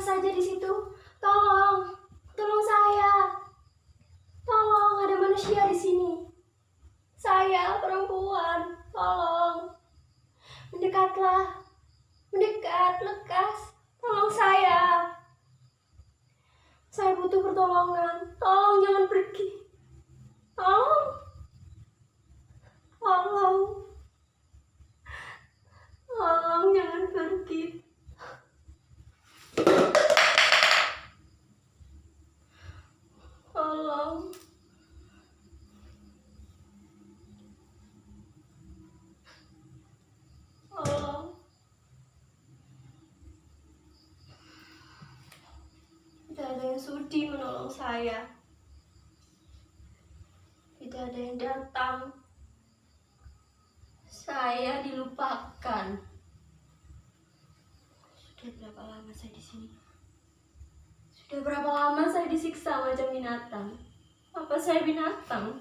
saja di situ. Tolong, tolong saya. Tolong, ada manusia di sini. Saya perempuan, tolong. Mendekatlah, mendekat, lekas. Tolong saya. Saya butuh pertolongan. Tolong jangan pergi. Tolong. Tolong. Tolong jangan pergi. Tolong. Tolong. Tidak ada yang sudi menolong saya. Tidak ada yang datang. Saya dilupakan. Sudah berapa lama saya di sini? Sudah berapa lama saya disiksa macam binatang? Apa saya binatang?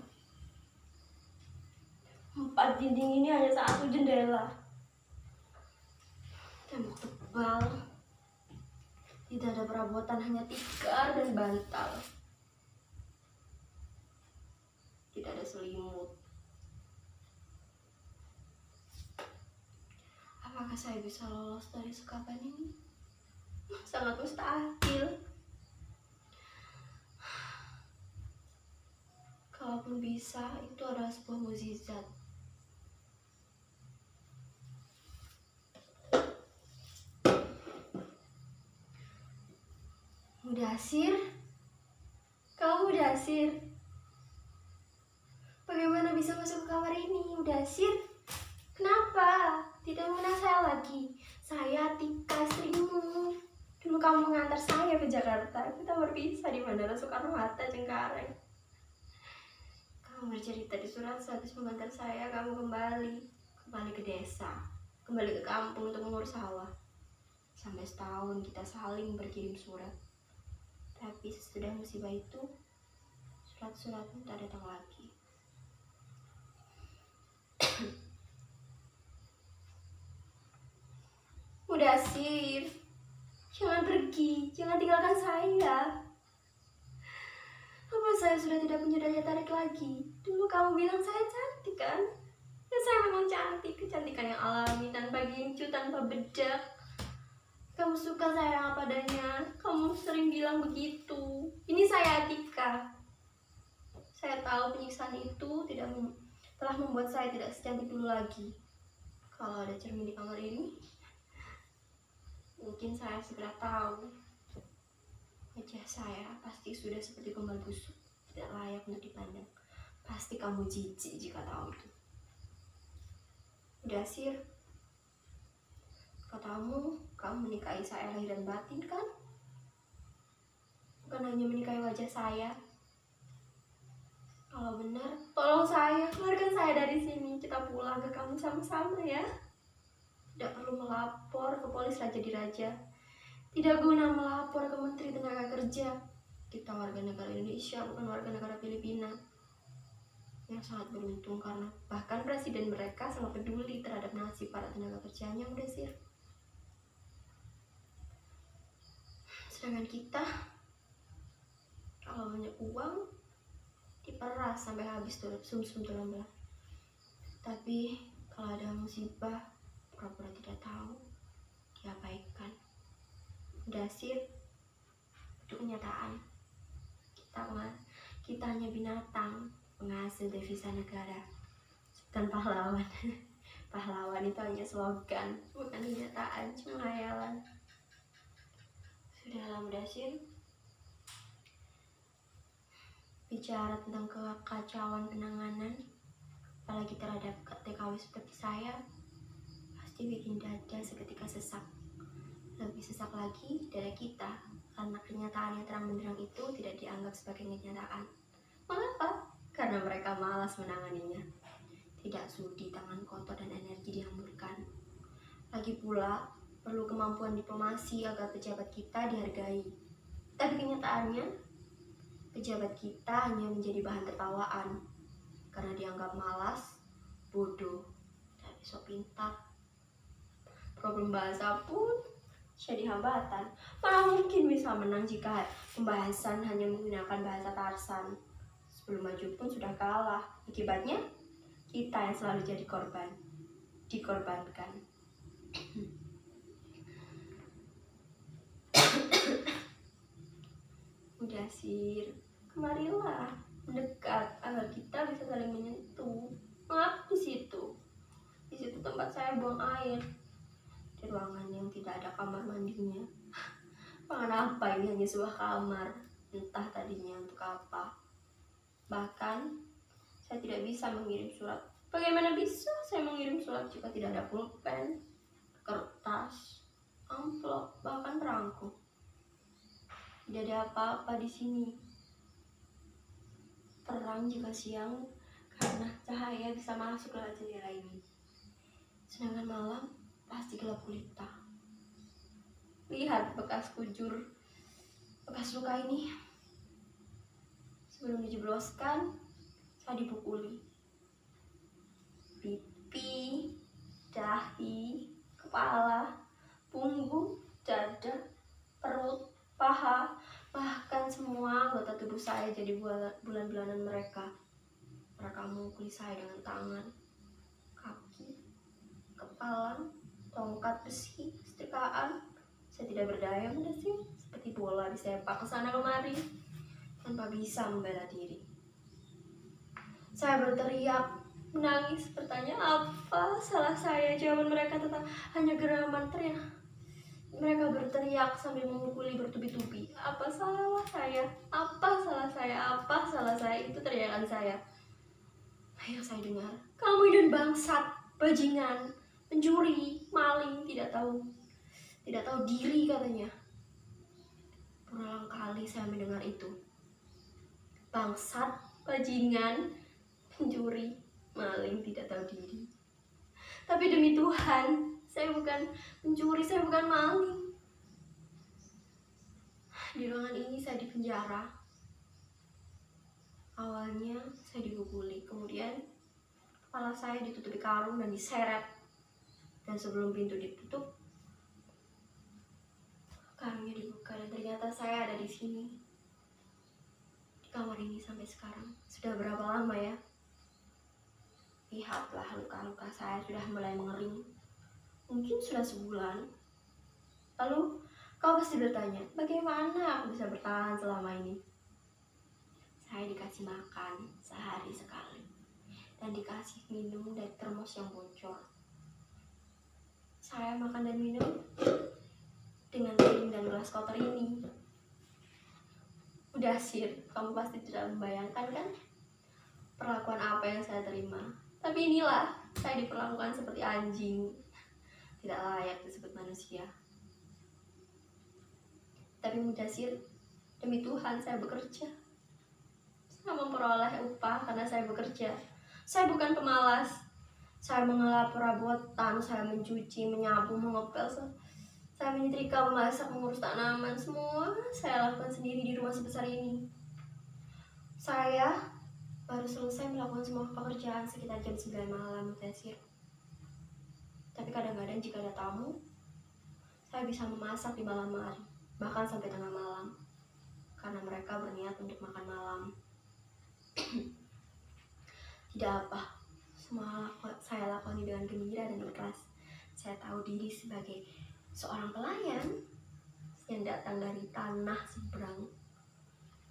4 dinding ini hanya 1 jendela. Tembok tebal. Tidak ada perabotan, hanya tikar dan bantal. Tidak ada selimut. Apakah saya bisa lolos dari sekapan ini? Sangat mustahil. Kalaupun bisa, itu adalah sebuah mukjizat. Mudasir? Kamu Mudasir? Bagaimana bisa masuk ke kamar ini, Mudasir? Kenapa? Tidak mengenal saya lagi. Saya Tika, istrimu. Dulu kamu mengantar saya ke Jakarta. Kita berpisah di Bandara Soekarno-Hatta, Cengkareng. Kamu bercerita di surat sehabis mengantar saya, kamu kembali ke desa, kembali ke kampung untuk mengurus sawah. Sampai setahun kita saling berkirim surat. Tapi sesudah musibah itu, surat-suratmu tak datang lagi. Mudasir, jangan pergi, jangan tinggalkan saya. Apa saya sudah tidak punya daya tarik lagi? Dulu kamu bilang saya cantik kan? Ya saya memang cantik, kecantikan yang alami, tanpa gincu, tanpa bedak. Kamu suka saya yang apa adanya. Kamu sering bilang begitu. Ini saya Atika. Saya tahu penyiksaan itu telah membuat saya tidak secantik dulu lagi. Kalau ada cermin di kamar ini, mungkin saya segera tahu. Wajah saya pasti sudah seperti kumbal busuk, tidak layak untuk dipandang. Pasti kamu jijik jika tahu itu. Mudasir, katamu kamu menikahi saya lahir dan batin kan? Bukan hanya menikahi wajah saya. Kalau benar, tolong saya, keluarkan saya dari sini. Kita pulang ke kamu sama-sama ya. Tidak perlu melapor ke polis Raja Diraja. Tidak guna melapor ke Menteri Tenaga Kerja. Kita warga negara Indonesia, bukan warga negara Filipina. Yang sangat beruntung karena bahkan presiden mereka sangat peduli terhadap nasib para tenaga kerjanya, Mudasir. Sedangkan kita, kalau banyak uang, diperas sampai habis sum-sum tulang belah. Tapi kalau ada musibah, pura-pura tidak tahu, diabaikan. Mudasir, itu kenyataan. Kita hanya binatang, penghasil devisa negara, bukan pahlawan. Pahlawan itu hanya slogan, bukan kenyataan, cuma hayalan. Sudahlah Mudasir, bicara tentang kekacauan penanganan, apalagi terhadap TKW seperti saya, pasti bikin dada seketika sesak. Lebih sesak lagi dada kita, karena kenyataan yang terang benderang itu tidak dianggap sebagai kenyataan. Mengapa? Karena mereka malas menanganinya. Tidak sudi tangan kotor dan energi dihamburkan. Lagi pula, perlu kemampuan diplomasi agar pejabat kita dihargai. Tapi kenyataannya, pejabat kita hanya menjadi bahan tertawaan karena dianggap malas, bodoh, dan sok pintar. Problem bahasa pun jadi hambatan. Mana mungkin bisa menang jika pembahasan hanya menggunakan bahasa Tarsan. Sebelum maju pun sudah kalah. Akibatnya kita yang selalu jadi korban, dikorbankan. Mudasir, kemarilah mendekat agar kita bisa saling menyentuh. Ngap di situ? Di situ tempat saya buang air. Di ruangan yang tidak ada kamar mandinya. Ruangan apa ini? Hanya sebuah kamar. Entah tadinya untuk apa. Bahkan saya tidak bisa mengirim surat. Bagaimana bisa saya mengirim surat jika tidak ada pulpen, kertas, amplop, bahkan perangko? Tidak ada apa-apa di sini. Terang jika siang karena cahaya bisa masuk lewat jendela ini. Sedangkan malam pasti gelap gulita. Lihat bekas kujur, bekas luka ini. Sebelum dijebloskan, saya dipukuli. Pipi, dahi, kepala, punggung, dada, perut, paha, bahkan semua anggota tubuh saya jadi bulan-bulanan mereka. Mereka memukuli saya dengan tangan, kaki, kepala, tongkat besi, setrikaan. Saya tidak berdaya Mudasir, seperti bola disepak ke sana kemari tanpa bisa membela diri. Saya berteriak, menangis, bertanya apa salah saya. Jawaban mereka tetap hanya geraman teriak. Mereka berteriak sambil memukuli bertubi-tubi. Apa salah saya? Apa salah saya? Apa salah saya? Itu teriakan saya. Yang saya dengar, kamu dan bangsat, bajingan, pencuri, maling, tidak tahu diri katanya. Berulang kali saya mendengar itu. Bangsat, bajingan, pencuri, maling, tidak tahu diri. Tapi demi Tuhan, saya bukan pencuri, saya bukan maling. Di ruangan ini saya dipenjara. Awalnya saya dipukuli, kemudian kepala saya ditutupi karung dan diseret. Dan sebelum pintu ditutup, karungnya dibuka dan ternyata saya ada di sini. Di kamar ini sampai sekarang. Sudah berapa lama ya? Lihatlah luka-luka saya sudah mulai mengering. Mungkin sudah sebulan. Lalu kau pasti bertanya, bagaimana aku bisa bertahan selama ini? Saya dikasih makan sehari sekali. Dan dikasih minum dari termos yang bocor. Saya makan dan minum dengan piring dan gelas kotor ini. Mudasir, kamu pasti tidak membayangkan kan perlakuan apa yang saya terima. Tapi inilah, saya diperlakukan seperti anjing. Tidak layak disebut manusia. Tapi Mudasir, demi Tuhan saya bekerja. Saya memperoleh upah karena saya bekerja. Saya bukan pemalas. Saya mengelap perabotan, saya mencuci, menyapu, mengepel, saya menyetrika, memasak, mengurus tanaman. Semua saya lakukan sendiri di rumah sebesar ini. Saya baru selesai melakukan semua pekerjaan sekitar jam 9 malam, Mudasir. Tapi kadang-kadang jika ada tamu, saya bisa memasak di malam hari, bahkan sampai tengah malam, karena mereka berniat untuk makan malam. Tidak apa, semua saya lakukan dengan gembira dan ikhlas. Saya tahu diri sebagai seorang pelayan yang datang dari tanah seberang.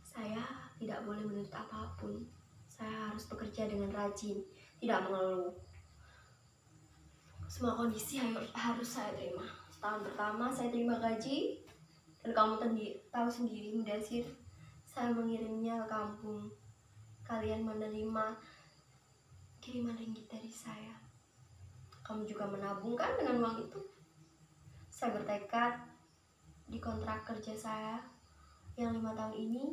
Saya tidak boleh menuntut apapun. Saya harus bekerja dengan rajin, tidak mengeluh. Semua kondisi harus saya terima. Setahun pertama saya terima gaji, dan kamu tahu sendiri Mudasir, saya mengirimnya ke kampung. Kalian menerima kiriman ringgit dari saya. Kamu juga menabungkan dengan uang itu. Saya bertekad di kontrak kerja saya yang 5 tahun ini,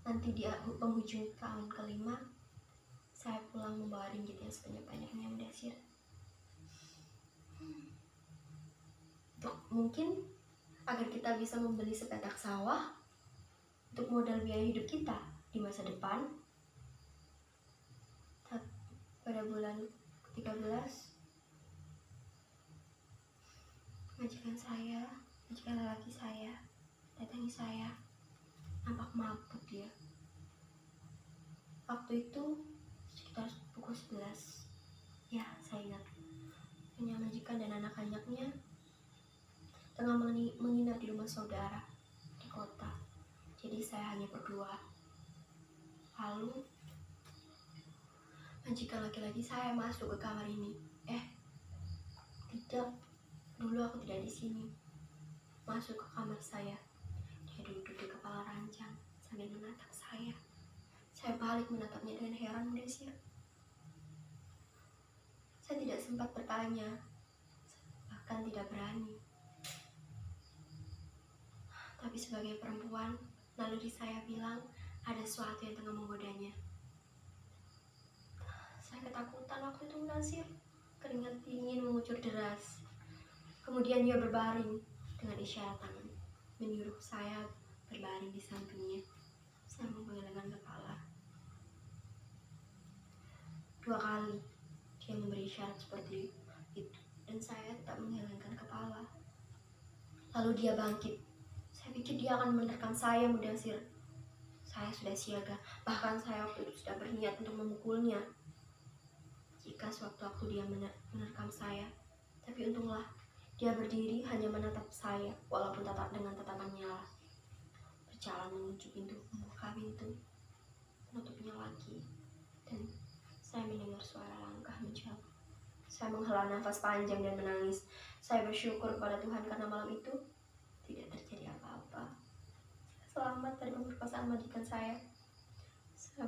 nanti di penghujung tahun kelima, saya pulang membawa ringgit yang sebanyak-banyaknya, Mudasir. Mungkin agar kita bisa membeli sepetak sawah untuk modal biaya hidup kita di masa depan. Pada bulan 13 majikan lelaki saya, datangi saya. Nampak mabuk dia. Waktu itu sekitar pukul 11. Ya, saya ingat. Punya majikan dan anak-anaknya tengah menginap di rumah saudara di kota. Jadi saya hanya berdua. Lalu majikan laki-laki saya masuk ke kamar ini. Tidak, dulu aku tidak di sini. Masuk ke kamar saya. Dia duduk di kepala ranjang sambil menatap saya. Saya balik menatapnya dengan heran mendesir. Saya tidak sempat bertanya, bahkan tidak berani. Tapi sebagai perempuan, naluri saya bilang ada sesuatu yang tengah menggodanya. Saya ketakutan waktu itu mendasir. Keringat dingin mengucur deras. Kemudian dia berbaring dengan isyarat tangan, menyuruh saya berbaring di sampingnya. Saya menggelengkan kepala. 2 kali dia memberi isyarat seperti itu, dan saya tetap menggelengkan kepala. Lalu dia bangkit. Saya pikir dia akan menerkam saya, mudasir. Saya sudah siaga, bahkan saya waktu itu sudah berniat untuk memukulnya jika sewaktu-waktu dia menerkam saya. Tapi untunglah dia berdiri hanya menatap saya, walaupun tetap dengan tatapan nyala. Berjalan menuju pintu, membuka pintu, menutupnya lagi, dan saya mendengar suara langkah menjauh. Saya menghela nafas panjang dan menangis. Saya bersyukur kepada Tuhan karena malam itu tidak terjadi apa-apa. Saya selamat dari pemerkosaan majikan saya. Saya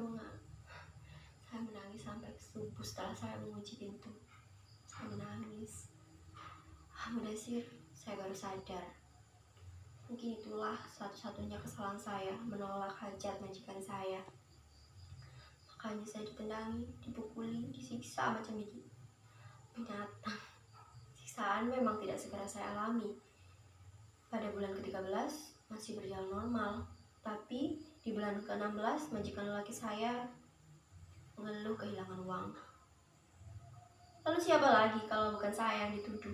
menangis sampai subuh setelah saya mengunci pintu. Saya menangis. Mudasir, saya baru sadar. Mungkin itulah satu-satunya kesalahan saya, menolak hajat majikan saya. Makanya saya ditendangi, dipukuli, disiksa macam binatang. Siksaan memang tidak segera saya alami. Pada bulan ke-13 masih berjalan normal. Tapi di bulan ke-16 majikan lelaki saya mengeluh kehilangan uang. Lalu siapa lagi kalau bukan saya yang dituduh?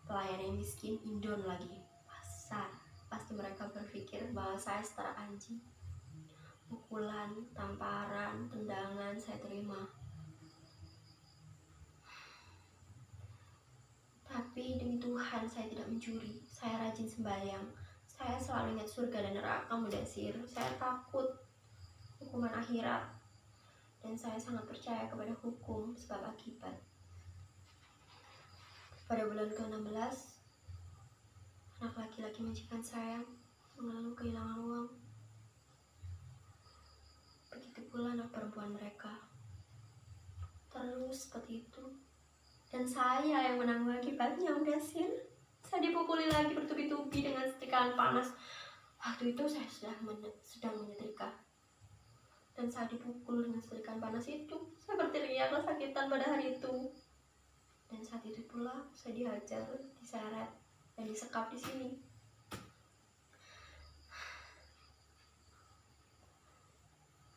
Pelayan yang miskin, indon lagi, pasar. Pasti mereka berpikir bahwa saya setara anjing. Pukulan, tamparan, tendangan saya terima. Tapi demi Tuhan saya tidak mencuri. Saya rajin sembahyang. Saya selalu ingat surga dan neraka, mudasir. Saya takut hukuman akhirat. Dan saya sangat percaya kepada hukum sebab akibat. Pada bulan ke-16, anak laki-laki majikan saya mengeluh kehilangan uang. Begitu pula anak perempuan mereka. Terus seperti itu. Dan saya yang menanggung akibatnya, mudasir. Saya dipukuli lagi bertubi-tubi dengan setrikaan panas. Waktu itu saya sedang menyetrika. Dan saat dipukul dengan setrikaan panas itu, saya berteriak kesakitan pada hari itu. Dan saat itu pula saya dihajar, diseret, dan disekap di sini.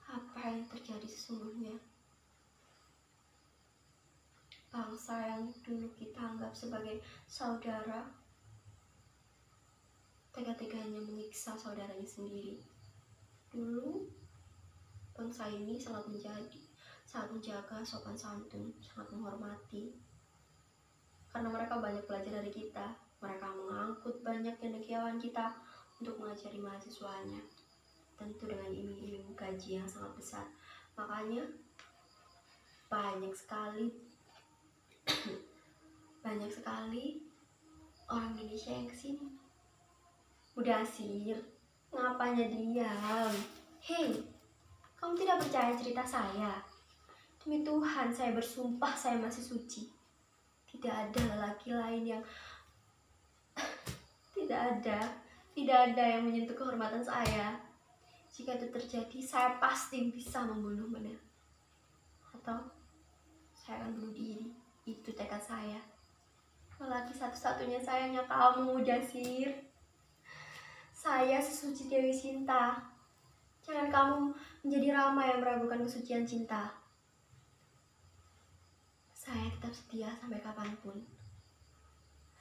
Apa yang terjadi sesungguhnya? Bangsa yang dulu kita anggap sebagai saudara, tega-teganya menyiksa saudaranya sendiri. Dulu bangsa ini sangat menjaga sopan santun, sangat menghormati. Karena mereka banyak belajar dari kita. Mereka mengangkut banyak cendekiawan kita untuk mengajari mahasiswanya. Tentu dengan iming-iming gaji yang sangat besar. Makanya banyak sekali orang Indonesia yang kesini. Mudasir, ngapanya diam? Hei, kamu tidak percaya cerita saya? Demi Tuhan, saya bersumpah saya masih suci. Tidak ada lelaki lain yang tidak ada yang menyentuh kehormatan saya. Jika itu terjadi, saya pasti bisa membunuhnya. Atau saya akan bunuh diri. Itu tekad saya. Lelaki satu-satunya sayangnya kamu, Mudasir. Saya sesuci Dewi Sinta. Jangan kamu menjadi Rama yang meragukan kesucian cinta. Saya tetap setia sampai kapanpun.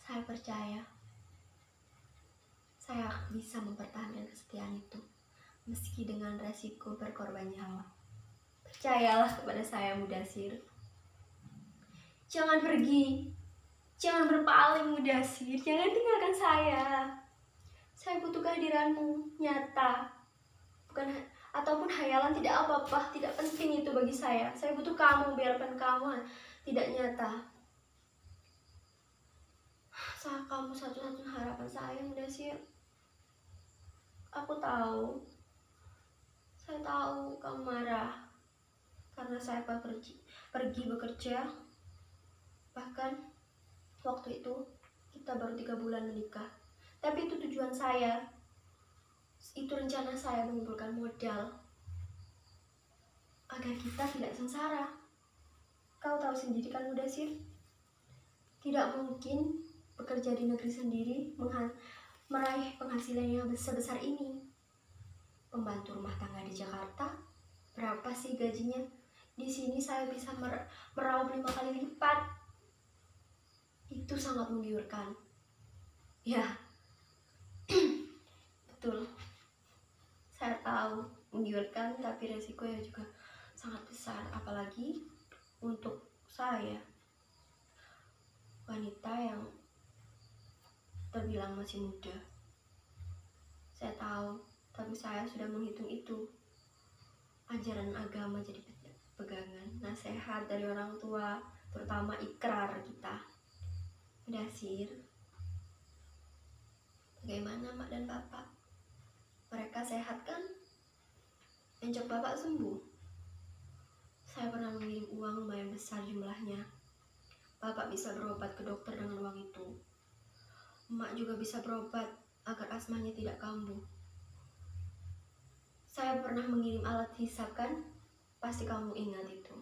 Saya percaya saya bisa mempertahankan kesetiaan itu, meski dengan resiko berkorban nyawa. Percayalah kepada saya, Mudasir. Jangan pergi, jangan berpaling, Mudasir. Jangan tinggalkan saya. Saya butuh kehadiranmu nyata, bukan ataupun hayalan, tidak apa-apa, tidak penting itu bagi saya. Saya butuh kamu, biarpun kamu tidak nyata. Saat kamu satu-satunya harapan saya, Mudasir. Aku tahu, saya tahu kamu marah karena saya pergi bekerja. Bahkan waktu itu kita baru 3 bulan menikah. Tapi itu tujuan saya, itu rencana saya mengumpulkan modal agar kita tidak sengsara. Kau tahu sendiri kan, Mudasir, tidak mungkin bekerja di negeri sendiri meraih penghasilan yang sebesar ini. Pembantu rumah tangga di Jakarta, berapa sih gajinya? Di sini saya bisa meraup 5 kali lipat. Itu sangat menggiurkan. Ya, betul. Saya tahu menggiurkan, tapi resiko ya juga sangat besar. Apalagi untuk saya, wanita yang terbilang masih muda. Saya tahu, tapi saya sudah menghitung itu. Ajaran agama jadi pegangan, nasihat dari orang tua, terutama ikrar kita. Mudasir, bagaimana mak dan bapak? Mereka sehat kan? Encok bapak sembuh? Saya pernah mengirim uang lumayan besar jumlahnya. Bapak bisa berobat ke dokter dengan uang itu. Emak juga bisa berobat agar asmanya tidak kambuh. Saya pernah mengirim alat hisap kan? Pasti kamu ingat itu.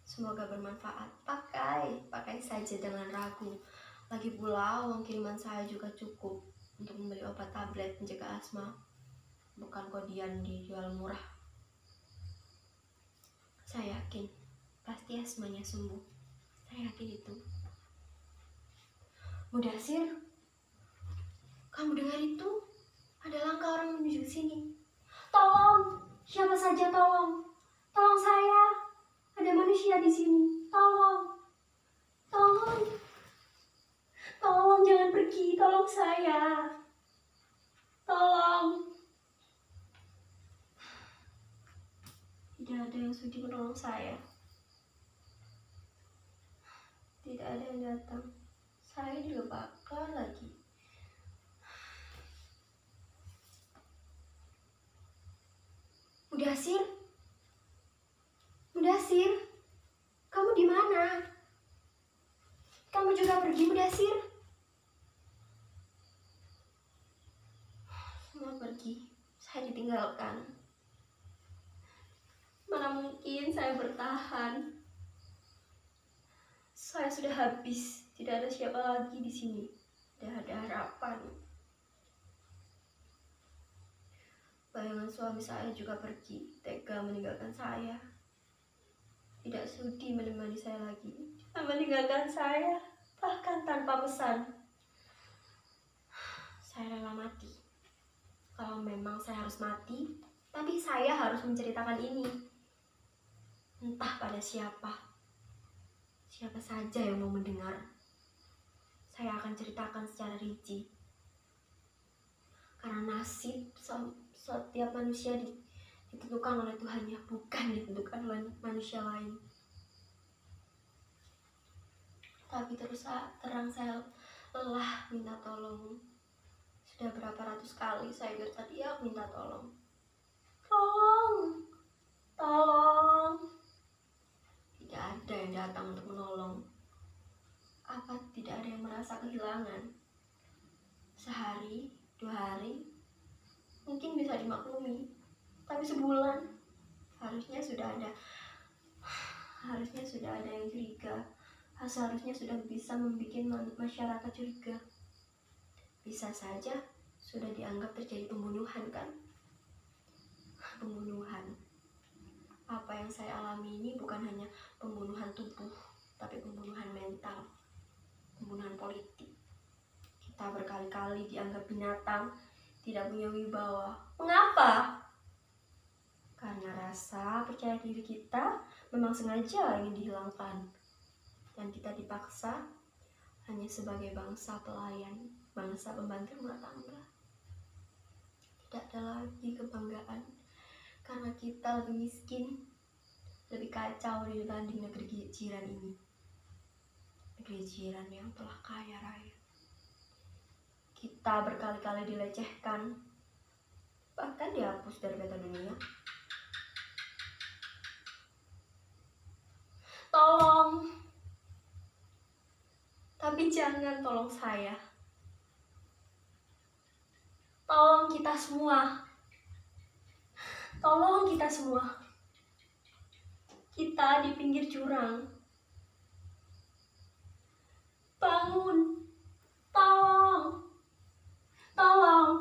Semoga bermanfaat. Pakai saja dengan ragu. Lagi pula uang kiriman saya juga cukup untuk membeli obat tablet mencegah asma. Bukan kodian dijual murah. Saya yakin pasti asmanya sembuh. Saya yakin itu. Mudasir, kamu dengar itu? Ada langkah orang menuju ke sini. Tolong, siapa saja tolong. Tolong saya. Ada manusia di sini. Tolong. Tolong. Tolong jangan pergi. Tolong saya. Tolong. Tidak ada yang sudi menolong saya. Tidak ada yang datang. Saya juga bakal lagi. Mudasir, Mudasir, kamu di mana? Kamu juga pergi, Mudasir? Semua pergi, saya ditinggalkan. Mana mungkin saya bertahan? Saya sudah habis, tidak ada siapa lagi di sini. Tidak ada harapan. Bayangan suami saya juga pergi, tega meninggalkan saya. Tidak sudi menemani saya lagi, meninggalkan saya, bahkan tanpa pesan. Saya rela mati. Kalau memang saya harus mati, tapi saya harus menceritakan ini. Entah pada siapa. Siapa saja yang mau mendengar. Saya akan ceritakan secara rinci. Karena nasib setiap manusia ditentukan oleh Tuhannya, bukan ditentukan oleh manusia lain. Tapi terus terang saya lelah minta tolong. Sudah berapa ratus kali saya berteriak minta tolong. Tolong, tolong. Tidak ada yang datang untuk menolong. Apa tidak ada yang merasa kehilangan? Sehari, 2 hari, mungkin bisa dimaklumi. Tapi sebulan, harusnya sudah ada yang curiga. Seharusnya sudah bisa membuat masyarakat curiga. Bisa saja sudah dianggap terjadi pembunuhan kan? Pembunuhan. Apa yang saya alami ini bukan hanya pembunuhan tubuh, tapi pembunuhan mental, pembunuhan politik. Kita berkali-kali dianggap binatang, tidak punya wibawa. Mengapa? Karena rasa percaya diri kita memang sengaja ingin dihilangkan. Dan kita dipaksa hanya sebagai bangsa pelayan, bangsa pembantu rumah tangga. Tidak ada lagi kebanggaan, karena kita lebih miskin, lebih kacau dibanding negeri jiran ini. Negeri jiran yang telah kaya raya. Kita berkali-kali dilecehkan, bahkan dihapus dari peta dunia. Tolong, tapi jangan tolong saya. Tolong kita semua. Tolong kita semua. Kita di pinggir jurang. Bangun. Tolong. Tolong.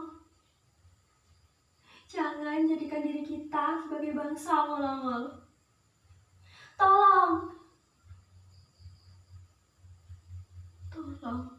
Jangan jadikan diri kita sebagai bangsa awal-awal. Tolong. Tolong.